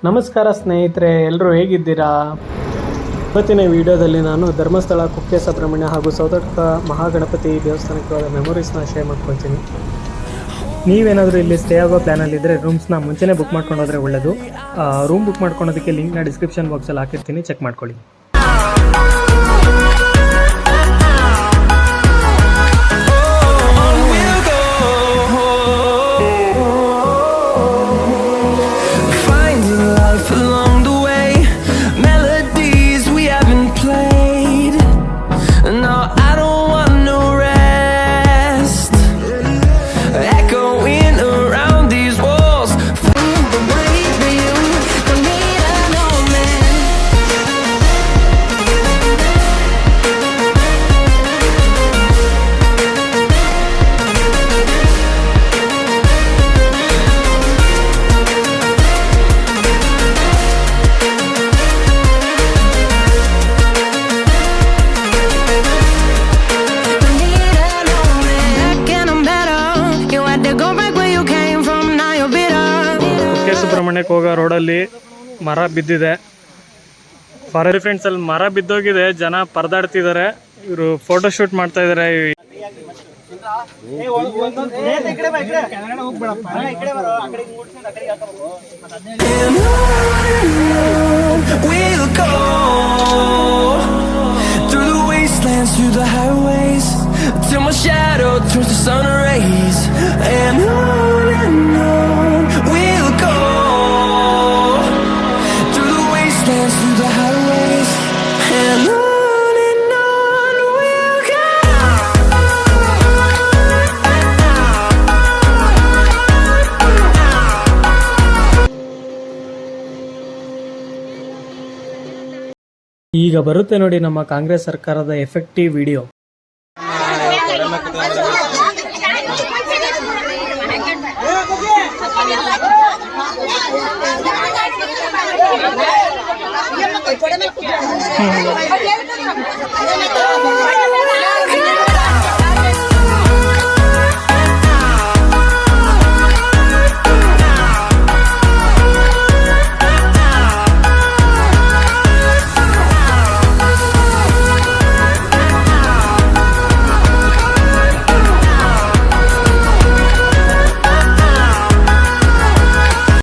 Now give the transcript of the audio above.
ನಮಸ್ಕಾರ ಸ್ನೇಹಿತರೆ, ಎಲ್ಲರೂ ಹೇಗಿದ್ದೀರಾ? ಇವತ್ತಿನ ವಿಡಿಯೋದಲ್ಲಿ ನಾನು ಧರ್ಮಸ್ಥಳ, ಕುಕ್ಕೆ, ಸುಬ್ರಹ್ಮಣ್ಯ ಹಾಗೂ ಸೌತಡ್ಕ ಮಹಾಗಣಪತಿ ದೇವಸ್ಥಾನಕ್ಕೆ ಹೋದ ಮೆಮೊರೀಸ್ನ ಶೇರ್ ಮಾಡ್ಕೊಳ್ತೀನಿ. ನೀವೇನಾದರೂ ಇಲ್ಲಿ ಸ್ಟೇ ಆಗೋ ಪ್ಲ್ಯಾನಲ್ಲಿದ್ದರೆ ರೂಮ್ಸ್ನ ಮುಂಚೆನೇ ಬುಕ್ ಮಾಡ್ಕೊಂಡು ಹೋದರೆ ಒಳ್ಳೆಯದು. ರೂಮ್ ಬುಕ್ ಮಾಡ್ಕೊಳೋದಕ್ಕೆ ಲಿಂಕ್ನ ಡಿಸ್ಕ್ರಿಪ್ಷನ್ ಬಾಕ್ಸಲ್ಲಿ ಹಾಕಿರ್ತೀನಿ, ಚೆಕ್ ಮಾಡ್ಕೊಳ್ಳಿ. ಸುಬ್ರಹ್ಮಣ್ಯಕ್ಕೆ ಹೋಗೋ ರೋಡಲ್ಲಿ ಮರ ಬಿದ್ದಿದೆ. ಫಾರ್ ಫ್ರೆಂಡ್ಸ್, ಅಲ್ಲಿ ಮರ ಬಿದ್ದೋಗಿದೆ, ಜನ ಪರದಾಡ್ತಿದ್ದಾರೆ. ಇವರು ಫೋಟೋ ಶೂಟ್ ಮಾಡ್ತಾ ಇದ್ದಾರೆ. ಈಗ ಬರುತ್ತೆ ನೋಡಿ ನಮ್ಮ ಕಾಂಗ್ರೆಸ್ ಸರ್ಕಾರದ ಎಫೆಕ್ಟಿವ್ ವಿಡಿಯೋ.